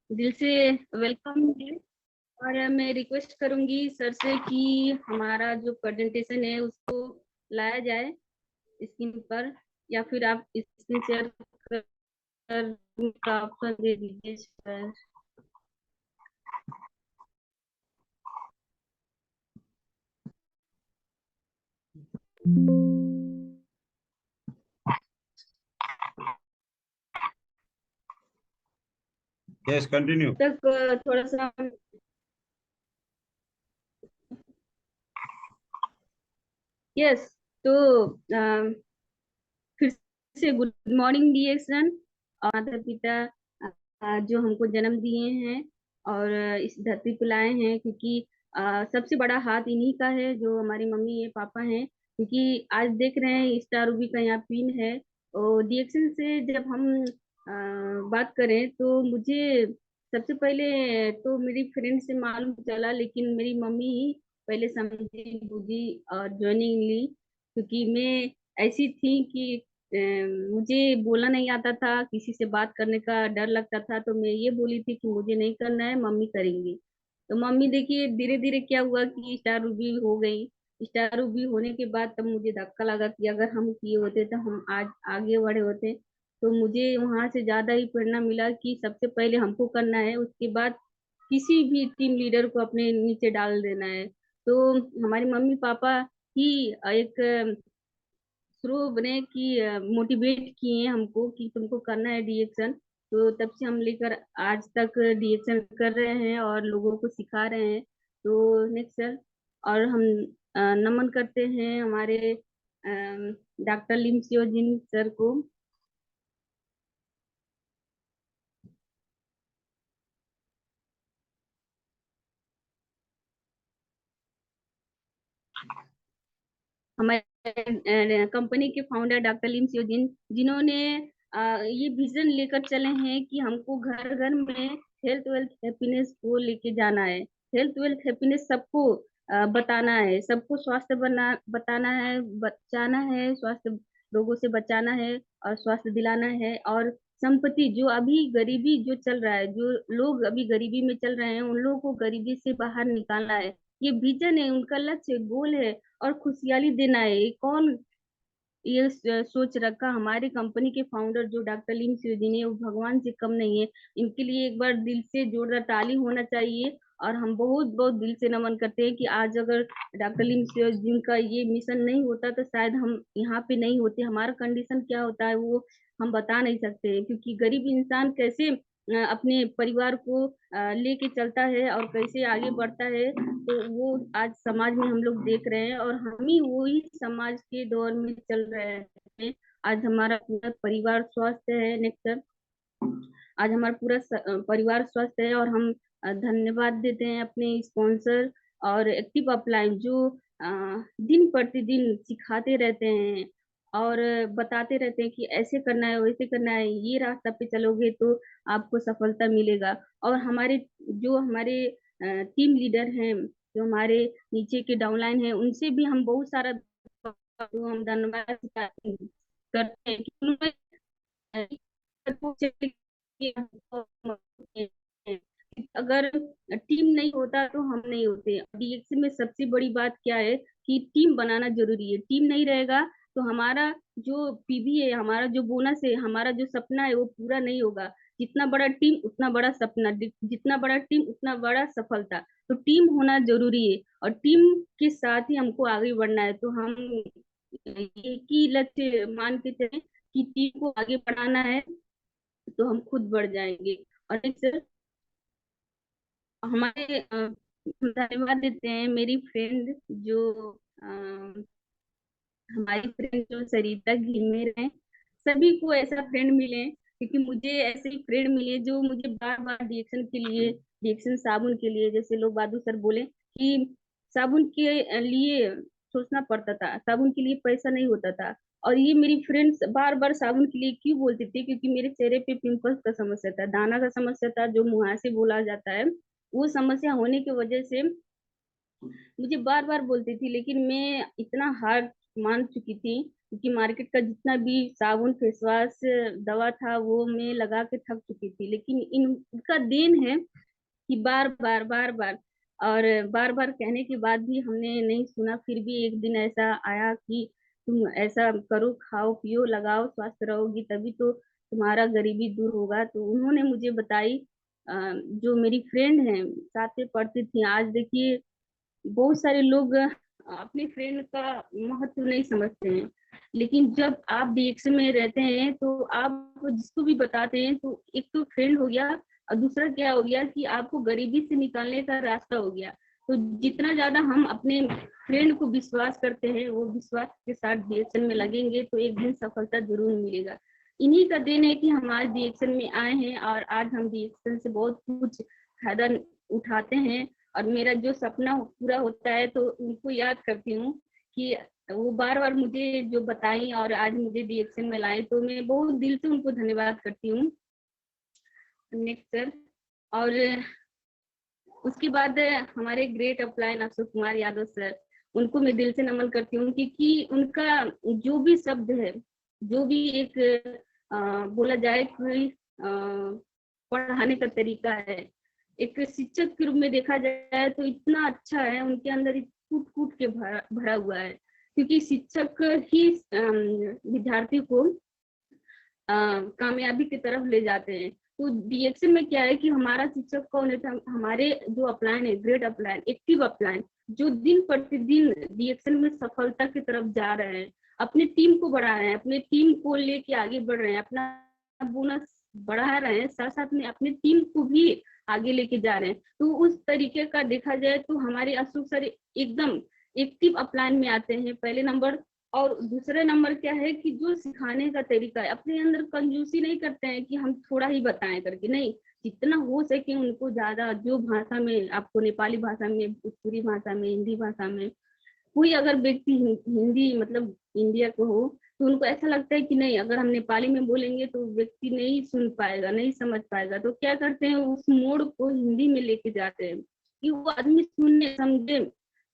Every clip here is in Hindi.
दिल से वेलकम है। और मैं रिक्वेस्ट करूंगी सर से कि हमारा जो प्रेजेंटेशन है उसको लाया जाए स्क्रीन पर, या फिर आप स्क्रीन शेयर कर का ऑप्शन दे दीजिए सर। Yes, continue. तक थोड़ा सा। यस। तो फिर से गुड मॉर्निंग डियर सन। माता पिता जो हमको जन्म दिए हैं और इस धरती पे लाए हैं, क्योंकि सबसे बड़ा हाथ इन्हीं का है, जो हमारी मम्मी है पापा हैं। क्योंकि आज देख रहे हैं स्टार रूबी का यहाँ पिन है। और डिएक्शन से जब हम बात करें तो मुझे सबसे पहले तो मेरी फ्रेंड से मालूम चला, लेकिन मेरी मम्मी ही पहले समझी बुझी और ज्वाइनिंग ली। क्योंकि मैं ऐसी थी कि मुझे बोलना नहीं आता था, किसी से बात करने का डर लगता था, तो मैं ये बोली थी कि मुझे नहीं करना है, मम्मी करेंगी। तो मम्मी देखिए धीरे धीरे क्या हुआ कि स्टार रूबी हो गई। स्टार रूबी होने के बाद तब मुझे धक्का लगा कि अगर हम किए होते तो हम आज आगे बढ़े होते। तो मुझे वहां से ज्यादा ही प्रेरणा मिला कि सबसे पहले हमको करना है, उसके बाद किसी भी टीम लीडर को अपने नीचे डाल देना है। तो हमारे मम्मी पापा ही एक थ्रू बने कि मोटिवेट किए हमको कि तुमको करना है डीएक्शन। तो तब से हम लेकर आज तक डीएक्शन कर रहे हैं और लोगों को सिखा रहे हैं। तो नेक्स्ट सर। और हम नमन करते हैं हमारे डॉक्टर लिमसियो जिन सर को। हमारे कंपनी के फाउंडर डॉक्टर लिम सियोजिन, जिन्होंने ये विजन लेकर चले हैं कि हमको घर घर में हेल्थ वेल्थ हैप्पीनेस को लेके जाना है। हेल्थ वेल्थ हैप्पीनेस सबको बताना है, सबको स्वास्थ्य बताना है, बचाना है, स्वास्थ्य रोगों से बचाना है और स्वास्थ्य दिलाना है। और संपत्ति जो अभी गरीबी जो चल रहा है, जो लोग अभी गरीबी में चल रहे हैं, उन लोगों को गरीबी से बाहर निकालना है। ये विजन है, उनका लक्ष्य गोल है। और खुशहाली देना है। ये कौन ये सोच रखा? हमारी कंपनी के फाउंडर जो डॉक्टर लिम सियोजी ने, वो भगवान से कम नहीं है। इनके लिए एक बार दिल से जोरदार ताली होना चाहिए। और हम बहुत बहुत दिल से नमन करते हैं कि आज अगर डॉक्टर लिम सियोजी का ये मिशन नहीं होता तो शायद हम यहाँ पे नहीं होते। हमारा कंडीशन क्या होता है वो हम बता नहीं सकते, क्योंकि गरीब इंसान कैसे अपने परिवार को लेके चलता है और कैसे आगे बढ़ता है, तो वो आज समाज में हम लोग देख रहे हैं। और हम ही वही समाज के दौर में चल रहे हैं। आज हमारा पूरा परिवार स्वस्थ है। Next sir. आज हमारा पूरा परिवार स्वस्थ है। और हम धन्यवाद देते हैं अपने स्पॉन्सर और एक्टिव अपलाइन, जो दिन प्रतिदिन सिखाते रहते हैं और बताते रहते हैं कि ऐसे करना है, वैसे करना है, ये रास्ता पे चलोगे तो आपको सफलता मिलेगा। और हमारे टीम लीडर हैं, जो हमारे नीचे के डाउनलाइन हैं, उनसे भी हम बहुत सारा जो हम धन्यवाद करते हैं कि उन्होंने अगर टीम नहीं होता तो हम नहीं होते। डीएक्सी में सबसे बड़ी बात क्या है कि टीम बनाना जरूरी है। टीम नहीं रहेगा तो हमारा जो पीवी है, हमारा जो बोनस है, हमारा जो सपना है वो पूरा नहीं होगा। जितना बड़ा टीम उतना बड़ा सपना, जितना बड़ा टीम उतना बड़ा सफलता। तो टीम होना जरूरी है और टीम के साथ ही हमको आगे बढ़ना है। तो हम एक ही लक्ष्य मान के चले कि टीम को आगे बढ़ाना है, तो हम खुद बढ़ जाएंगे। और एक सर हमारे हम धन्यवाद देते हैं मेरी फ्रेंड जो हमारी फ्रेंड जो सरिता घिमेर है। सभी को ऐसा फ्रेंड मिले, क्योंकि मुझे ऐसे ही फ्रेंड मिले जो मुझे बार बार रिएक्शन के लिए, रिएक्शन साबुन के लिए, जैसे लोग बहादुर सर बोले कि साबुन के लिए सोचना पड़ता था, साबुन के लिए पैसा नहीं होता था। और ये मेरी फ्रेंड्स बार बार साबुन के लिए क्यों बोलती थी? क्योंकि मेरे चेहरे पे पिंपल्स का समस्या था, दाना का समस्या था, जो मुहासे बोला जाता है। वो समस्या होने की वजह से मुझे बार बार बोलती थी, लेकिन मैं इतना हार्ड मान चुकी थी, क्योंकि मार्केट का जितना भी साबुन, फेस वॉश, दवा था वो मैं लगा के थक चुकी थी। लेकिन इनका देन है कि बार बार और बार बार कहने के बाद भी हमने नहीं सुना। फिर भी एक दिन ऐसा आया कि तुम ऐसा करो, खाओ पियो लगाओ, स्वस्थ रहोगी तभी तो तुम्हारा गरीबी दूर होगा। तो उन्होंने मुझे बताई, जो मेरी फ्रेंड है, साथ में पढ़ती थी। आज देखिए बहुत सारे लोग अपने फ्रेंड का महत्व नहीं समझते हैं, लेकिन जब आप डीएक्शन में रहते हैं तो आप जिसको भी बताते हैं तो एक तो फ्रेंड हो गया, और दूसरा क्या हो गया कि आपको गरीबी से निकालने का रास्ता हो गया। तो जितना ज्यादा हम अपने फ्रेंड को विश्वास करते हैं, वो विश्वास के साथ डीएक्शन में लगेंगे तो एक दिन सफलता जरूर मिलेगा। इन्हीं का देन है कि हम आज डीएक्शन में आए हैं और आज हम डीएक्शन से बहुत कुछ फायदा उठाते हैं। और मेरा जो सपना पूरा होता है तो उनको याद करती हूँ कि वो बार बार मुझे जो बताई और आज मुझे डीएक्शन में लाए, तो मैं बहुत दिल से उनको धन्यवाद करती हूँ। Next sir. और उसके बाद हमारे great upline Ashok Kumar Yadav sir, उनको मैं दिल से नमन करती हूँ, क्योंकि उनका जो भी शब्द है, जो भी एक बोला जाए कि पढ़ाने का तरीका है, एक शिक्षक के रूप में देखा जाए तो इतना अच्छा है उनके अंदर, कूट कूट के भरा हुआ है। क्योंकि शिक्षक ही विद्यार्थी को कामयाबी की तरफ ले जाते हैं। तो डीएक्शन में क्या है कि हमारा शिक्षक कौन है, हमारे जो अपलाइन है, ग्रेट अपलाइन, एक्टिव अपलाइन, जो दिन प्रतिदिन डीएक्शन में सफलता की तरफ जा रहे हैं, अपनी टीम को बढ़ा रहे हैं, अपने टीम को लेके आगे बढ़ रहे हैं, अपना बोनस बढ़ा रहे हैं, साथ साथ में अपनी टीम को भी आगे लेके जा रहे हैं। तो उस तरीके का देखा जाए तो हमारे अशोक सर एकदम एक्टिव अपलाइन में आते हैं पहले नंबर। और दूसरा नंबर क्या है कि जो सिखाने का तरीका है, अपने अंदर कंजूसी नहीं करते हैं कि हम थोड़ा ही बताएं करके, नहीं, जितना हो सके उनको ज्यादा, जो भाषा में आपको, नेपाली भाषा में, भोजपुरी भाषा में, हिंदी भाषा में, कोई अगर व्यक्ति हिंदी मतलब इंडिया को हो तो उनको ऐसा लगता है कि नहीं, अगर हम नेपाली में बोलेंगे तो व्यक्ति नहीं सुन पाएगा, नहीं समझ पाएगा। तो क्या करते हैं, उस मोड़ को हिंदी में लेके जाते हैं कि वो आदमी सुनने समझे।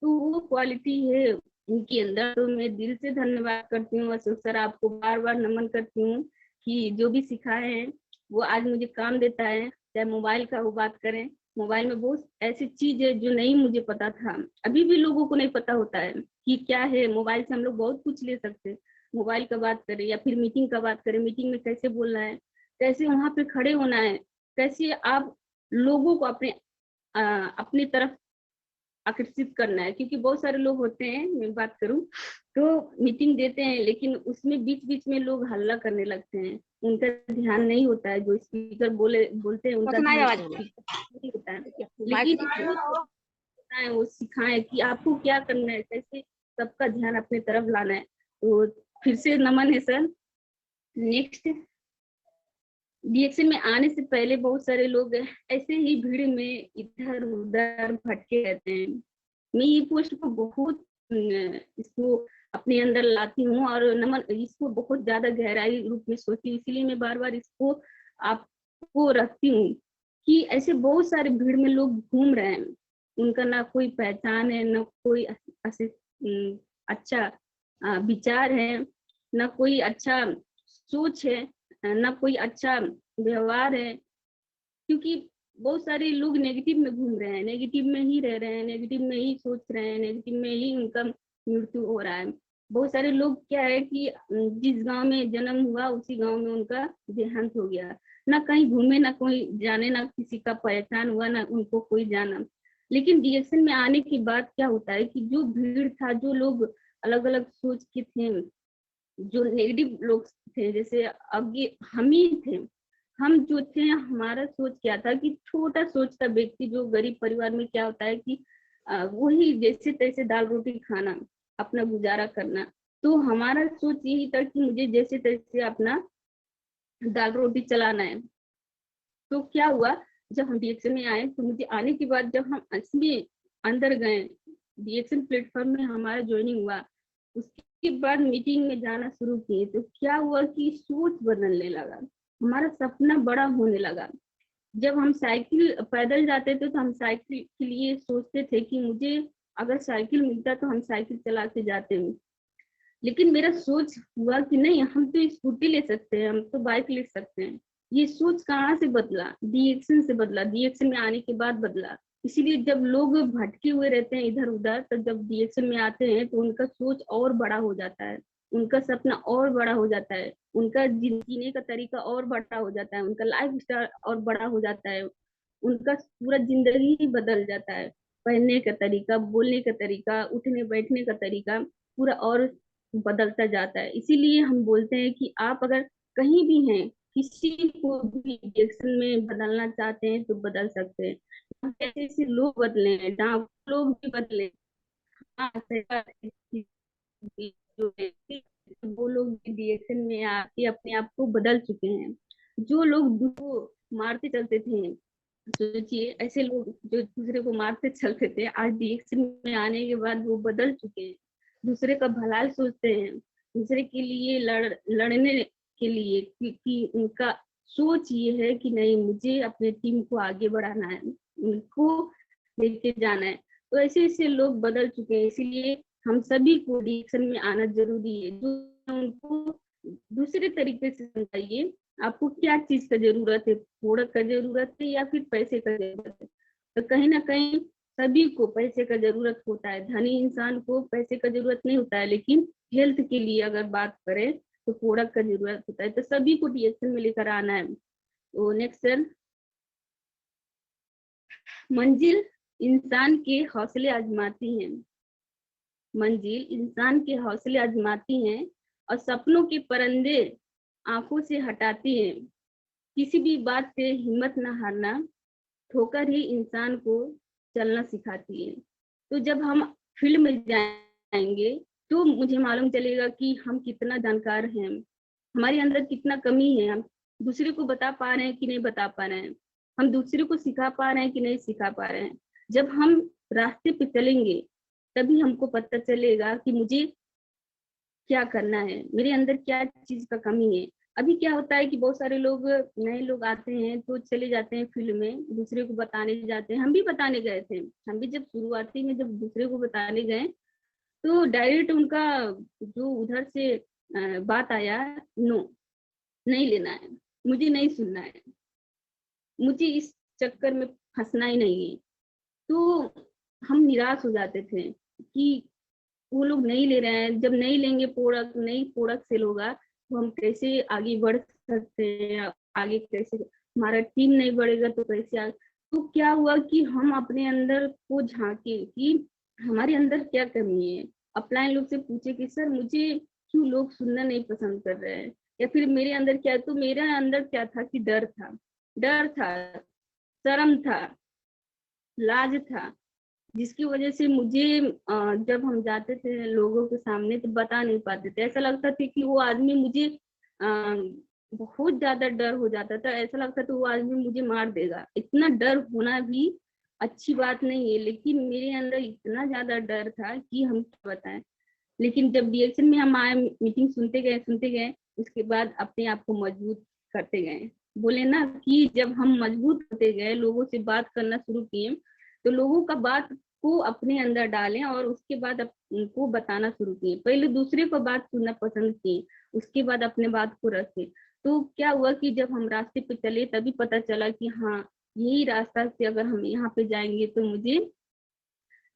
तो वो क्वालिटी है इनके अंदर। तो मैं दिल से धन्यवाद करती हूँ अशोक सर, आपको बार बार नमन करती हूँ कि जो भी सिखाए हैं वो आज मुझे काम देता है। चाहे मोबाइल का वो बात करें, मोबाइल में बहुत ऐसी चीज है जो नहीं मुझे पता था, अभी भी लोगों को नहीं पता होता है कि क्या है। मोबाइल से हम लोग बहुत कुछ ले सकते हैं। मोबाइल का बात करें या फिर मीटिंग का बात करें, मीटिंग में कैसे बोलना है, कैसे वहां पे खड़े होना है, कैसे आप लोगों को अपनी तरफ आकर्षित करना है। क्योंकि बहुत सारे लोग होते हैं, मैं बात करूं तो मीटिंग देते हैं लेकिन उसमें बीच बीच में लोग हल्ला करने लगते हैं, उनका ध्यान नहीं होता है, जो स्पीकर बोलते हैं उनका ध्यान नहीं होता है। लेकिन वो सिखाएं कि आपको क्या करना है, कैसे सबका ध्यान अपने तरफ लाना है। तो फिर से नमन है सर। नेक्स्ट, डीएक्शन में आने से पहले बहुत सारे लोग ऐसे ही भीड़ में इधर उधर भटके रहते हैं। मैं ये पोस्ट को बहुत इसको अपने अंदर लाती हूँ और नमन इसको बहुत ज्यादा गहराई रूप में सोचती हूँ, इसीलिए मैं बार बार इसको आपको रखती हूँ कि ऐसे बहुत सारे भीड़ में लोग घूम रहे हैं, उनका ना कोई पहचान है, ना कोई अच्छा विचार है, ना कोई अच्छा सोच है, ना कोई अच्छा व्यवहार है। क्योंकि बहुत सारे लोग नेगेटिव में घूम रहे हैं, नेगेटिव में ही रह रहे हैं, नेगेटिव में ही सोच रहे हैं, नेगेटिव में ही उनका मृत्यु हो रहा है। बहुत सारे लोग क्या है कि जिस गांव में जन्म हुआ उसी गांव में उनका देहांत हो गया, ना कहीं घूमे, ना कोई जाने, ना किसी का पहचान हुआ, ना उनको कोई जाना। लेकिन डीएक्शन में आने के बाद क्या होता है कि जो भीड़ था, जो लोग अलग अलग सोच के थे, जो नेगेटिव लोग थे, जैसे आगे हम ही थे, हम जो थे, हमारा सोच क्या था कि छोटा सोचता व्यक्ति जो गरीब परिवार में क्या होता है कि वही जैसे तैसे दाल रोटी खाना, अपना गुजारा करना। तो हमारा सोच यही था कि मुझे जैसे तैसे अपना दाल रोटी चलाना है। तो क्या हुआ, जब हम डीएक्शन में आए तो मुझे आने के बाद जब हम इसमें अंदर गए, डीएक्शन प्लेटफॉर्म में हमारा ज्वाइनिंग हुआ, उसके बाद मीटिंग में जाना शुरू किए, तो क्या हुआ कि सोच बदलने लगा, हमारा सपना बड़ा होने लगा। जब हम साइकिल पैदल जाते थे तो हम साइकिल के लिए सोचते थे कि मुझे अगर साइकिल मिलता तो हम साइकिल चला के जाते हैं। लेकिन मेरा सोच हुआ कि नहीं, हम तो स्कूटी ले सकते हैं, हम तो बाइक ले सकते हैं। ये सोच कहाँ से बदला? डीएक्शन से बदला, डीएक्शन में आने के बाद बदला। इसीलिए जब लोग भटके हुए रहते हैं इधर उधर, तो जब डीएक्शन में आते हैं तो उनका सोच और बड़ा हो जाता है, उनका सपना और बड़ा हो जाता है, उनका जीने का तरीका और बड़ा हो जाता है, उनका लाइफ स्टाइल और बड़ा हो जाता है, उनका पूरा जिंदगी ही बदल जाता है। पहनने का तरीका, बोलने का तरीका, उठने बैठने का तरीका पूरा और बदलता जाता है। इसीलिए हम बोलते हैं कि आप अगर कहीं भी हैं, किसी को भी डायरेक्शन में बदलना चाहते हैं तो बदल सकते हैं। कैसे ऐसे लोग बदले हैं, जहाँ लोग भी बदले। हाँ, सही बात है कि जो व्यक्ति, वो लोग भी डायरेक्शन में आके अपने आप को बदल चुके हैं। जो लोग दूसरों को मारते चलते थे, सोचिए ऐसे लोग जो दूसरे को मारते चलते थे, आज डीएक्शन में आने के बाद वो बदल चुके हैं, दूसरे का भलाई सोचते हैं, दूसरे के लिए लड़ने के लिए, क्योंकि उनका सोच ये है कि नहीं, मुझे अपने टीम को आगे बढ़ाना है, उनको लेके जाना है। तो ऐसे ऐसे लोग बदल चुके हैं। इसीलिए हम सभी को डीएक्शन में आना जरूरी है। जो उनको दूसरे तरीके से समझाइए, आपको क्या चीज का जरूरत है, प्रोडक्ट का जरूरत है या फिर पैसे का जरूरत है? तो कहीं ना कहीं सभी को पैसे का जरूरत होता है, धनी इंसान को पैसे का जरूरत नहीं होता है, लेकिन हेल्थ के लिए अगर बात करें तो प्रोडक्ट का जरूरत होता है। तो सभी को डीएक्शन में लेकर आना है। तो नेक्स्ट सर, मंजिल इंसान के हौसले आजमाती है। मंजिल इंसान के हौसले आजमाती हैं और सपनों के परिंदे आंखों से हटाती हैं। किसी भी बात से हिम्मत न हारना, ठोकर ही इंसान को चलना सिखाती है। तो जब हम फील्ड में जाएंगे तो मुझे मालूम चलेगा कि हम कितना जानकार हैं, हमारे अंदर कितना कमी है, हम दूसरे को बता पा रहे हैं कि नहीं बता पा रहे हैं, हम दूसरे को सिखा पा रहे हैं कि नहीं सिखा पा रहे हैं। जब हम रास्ते पे चलेंगे तभी हमको पता चलेगा कि मुझे क्या करना है, मेरे अंदर क्या चीज का कमी है। अभी क्या होता है कि बहुत सारे लोग, नए लोग आते हैं तो चले जाते हैं फील्ड में, दूसरे को बताने जाते हैं। हम भी बताने गए थे, हम भी जब शुरुआती में जब दूसरे को बताने गए तो डायरेक्ट उनका जो उधर से बात आया, नो, नहीं लेना है, मुझे नहीं सुनना है, मुझे इस चक्कर में फंसना ही नहीं है। तो हम निराश हो जाते थे कि वो लोग नहीं ले रहे हैं, जब नहीं लेंगे प्रोडक्ट, नहीं प्रोडक्ट सेल होगा तो हम कैसे आगे बढ़ सकते हैं, आगे कैसे, हमारा टीम नहीं बढ़ेगा तो कैसे आगे। तो क्या हुआ कि हम अपने अंदर को झांके कि हमारे अंदर क्या कमी है, अपलाइन लोग से पूछे कि सर मुझे क्यों लोग सुनना नहीं पसंद कर रहे हैं, या फिर मेरे अंदर क्या है। तो मेरे अंदर क्या था कि डर था, डर था, शर्म था, लाज था, जिसकी वजह से मुझे जब हम जाते थे लोगों के सामने तो बता नहीं पाते थे। ऐसा लगता था कि वो आदमी मुझे अ, बहुत ज्यादा डर हो जाता था, ऐसा लगता था वो आदमी मुझे मार देगा। इतना डर होना भी अच्छी बात नहीं है, लेकिन मेरे अंदर इतना ज्यादा डर था कि हम क्या बताएं। लेकिन जब डीएक्शन में हम आए, मीटिंग सुनते गए, उसके बाद अपने आप को मजबूत करते गए। बोले ना कि जब हम मजबूत होते गए, लोगों से बात करना शुरू किए, तो लोगों का बात को अपने अंदर डालें और उसके बाद उनको बताना शुरू किए। पहले दूसरे को बात सुनना पसंद किए, उसके बाद अपने बात को रखे। तो क्या हुआ कि जब हम रास्ते पे चले तभी पता चला कि हाँ, यही रास्ता से अगर हम यहाँ पे जाएंगे तो मुझे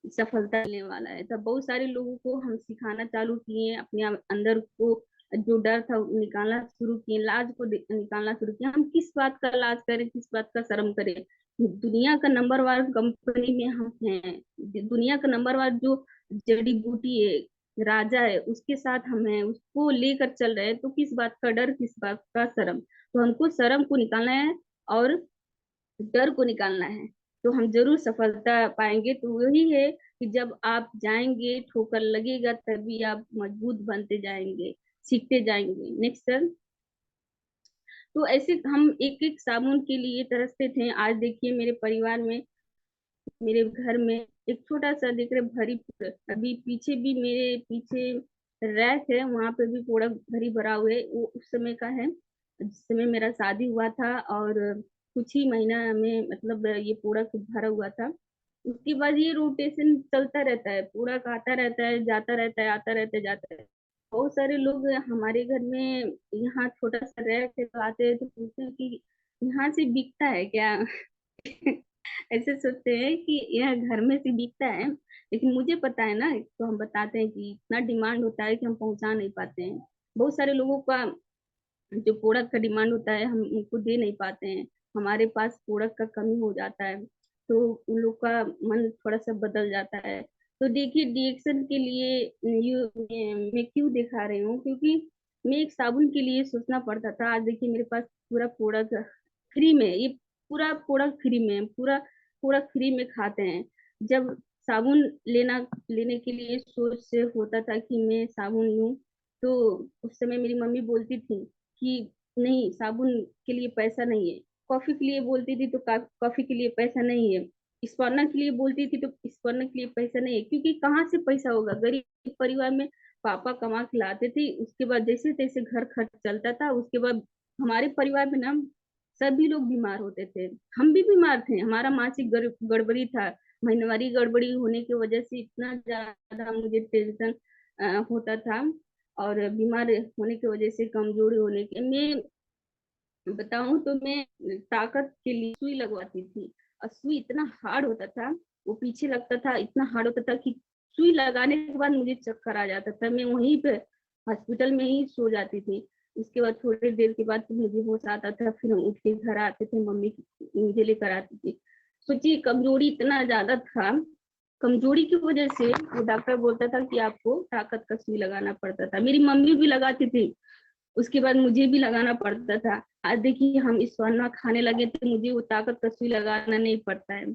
सफलता मिलने वाला है। तब बहुत सारे लोगों को हम सिखाना चालू किए, अपने अंदर को जो डर था वो निकालना शुरू किए, लाज को निकालना शुरू किए। हम किस बात का लाज करें, किस बात का शर्म करें? दुनिया का नंबर वन कंपनी में हम हैं, दुनिया का नंबर वन जो जड़ी बूटी है, राजा है, उसके साथ हम हैं, उसको लेकर चल रहे हैं। तो किस बात का डर, किस बात का शर्म? तो हमको शर्म को निकालना है और डर को निकालना है, तो हम जरूर सफलता पाएंगे। तो वही है कि जब आप जाएंगे, ठोकर लगेगा, तभी आप मजबूत बनते जाएंगे, सीखते जाएंगे। Next sir. तो ऐसे हम एक एक साबुन के लिए तरसते थे। आज देखिए मेरे परिवार में, मेरे घर में एक छोटा सा देख रहे भरी, अभी पीछे भी मेरे पीछे रैक है, वहां पे भी पूरा भरी भरा हुआ है। वो उस समय का है जिस समय मेरा शादी हुआ था, और कुछ ही महीना में मतलब ये पूरा भरा हुआ था। उसके बाद ये रोटेशन चलता रहता है, पूरा आता रहता है, जाता रहता है, आता रहता है, जाता रहता है। बहुत सारे लोग हमारे घर में यहाँ छोटा-सा रैक है तो आते हैं तो पूछते हैं कि यहाँ से बिकता है क्या? ऐसे सोचते हैं कि यह घर में से बिकता है, लेकिन मुझे पता है ना, तो हम बताते हैं कि इतना डिमांड होता है कि हम पहुँचा नहीं पाते हैं। बहुत सारे लोगों का जो प्रोडक्ट का डिमांड होता है, हम उनको दे नहीं पाते हैं। हमारे पास प्रोडक्ट का कमी हो जाता है, तो उन लोग का मन थोड़ा-सा बदल जाता है। तो देखिए रिएक्शन के लिए मैं क्यों दिखा रही हूँ, क्योंकि मैं एक साबुन के लिए सोचना पड़ता था। आज देखिए मेरे पास पूरा प्रोडक्ट फ्री में है, ये पूरा प्रोडक्ट फ्री में है, पूरा प्रोडक्ट फ्री में खाते हैं। जब साबुन लेने के लिए सोच से होता था कि मैं साबुन लूँ, तो उस समय मेरी मम्मी बोलती थी कि नहीं, साबुन के लिए पैसा नहीं है। कॉफ़ी के लिए बोलती थी तो कॉफ़ी के लिए पैसा नहीं है। स्वर्णा के लिए बोलती थी तो स्वर्णा के लिए पैसा नहीं है, क्योंकि कहाँ से पैसा होगा? गरीब परिवार में पापा कमा के लाते थे, उसके बाद जैसे-तैसे घर खर्च चलता था, उसके बाद हमारे परिवार में ना सभी लोग बीमार होते थे। हम भी बीमार थे, हमारा मासिक गड़बड़ी था, महीनवारी गड़बड़ी होने की वजह से इतना ज़्यादा मुझे टेंशन होता था, और बीमार होने की वजह से कमज़ोरी होने के मैं बताऊँ तो मैं ताकत के लिए सुई लगवाती थी, और सुई इतना हार्ड होता था, वो पीछे लगता था, इतना हार्ड होता था कि सुई लगाने के बाद मुझे चक्कर आ जाता था। मैं वहीं पे हॉस्पिटल में ही सो जाती थी। उसके बाद थोड़ी देर के बाद मुझे होश आता था, फिर हम उठ के घर आते थे, मम्मी मुझे लेकर आती थी। सोचिए कमज़ोरी इतना ज़्यादा था, कमज़ोरी की वजह से वो डॉक्टर बोलता था कि आपको ताकत का सुई लगाना पड़ता था। मेरी मम्मी भी लगाती थी, उसके बाद मुझे भी लगाना पड़ता था। आज देखिए हम स्वर्णा खाने लगे तो मुझे वो ताकत का सुई लगाना नहीं पड़ता है।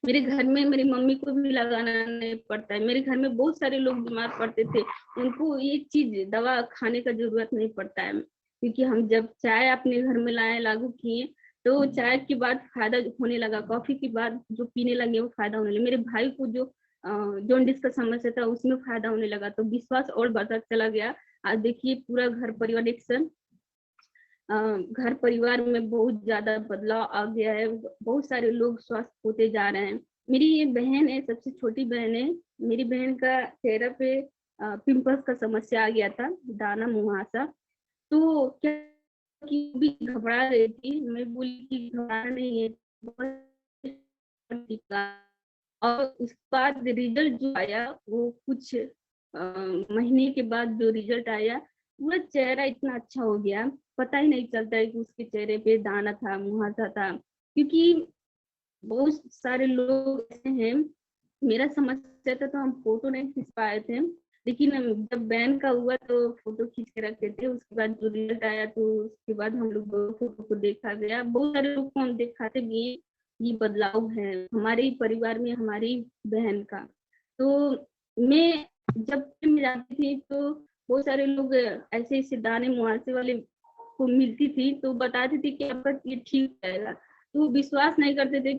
मेरे घर में मेरी मम्मी को भी लगाना नहीं पड़ता है। मेरे घर में बहुत सारे लोग बीमार पड़ते थे, उनको ये चीज़ दवा खाने का ज़रूरत नहीं पड़ता है। क्योंकि हम जब चाय अपने घर में लाए, लागू किए, तो चाय के बाद फ़ायदा होने लगा, कॉफ़ी के बाद जो पीने लगे वो फ़ायदा होने लगा। मेरे भाई को जो जॉन्डिस का समस्या था उसमें फ़ायदा होने लगा, तो विश्वास और बढ़ता चला गया। आज देखिए पूरा घर परिवार एक साथ घर परिवार में बहुत ज़्यादा बदलाव आ गया है, बहुत सारे लोग स्वस्थ होते जा रहे हैं। मेरी ये बहन है, सबसे छोटी बहन है, मेरी बहन का चेहरे पे पिंपल्स का समस्या आ गया था, दाना मुहासा, तो क्या कि भी घबरा रही थी, मैं बोली कि घबराना नहीं है, बहुत और उसके बाद रिजल्ट जो आया वो कुछ महीने के बाद जो रिजल्ट आया, पूरा चेहरा इतना अच्छा हो गया, पता ही नहीं चलता है कि उसके चेहरे पे दाना था, मुहासा था। क्योंकि बहुत सारे लोग ऐसे हैं, मेरा समस्या था तो हम फ़ोटो नहीं खींच पाए थे, लेकिन जब बहन का हुआ तो फ़ोटो खींच के रखे थे, उसके बाद जो रिज़ल्ट आया तो उसके बाद हम लोग फ़ोटो को देखा गया। बहुत सारे लोग को हम दिखाते भी हैं, ये बदलाव है हमारे ही परिवार में, हमारी बहन का। तो मैं जब में जाती थी तो बहुत सारे लोग ऐसे-ऐसे दाने मुहासे वाले को मिलती थी, तो बताती थी कि आपका ये ठीक रहेगा। तो वो विश्वास नहीं करते थे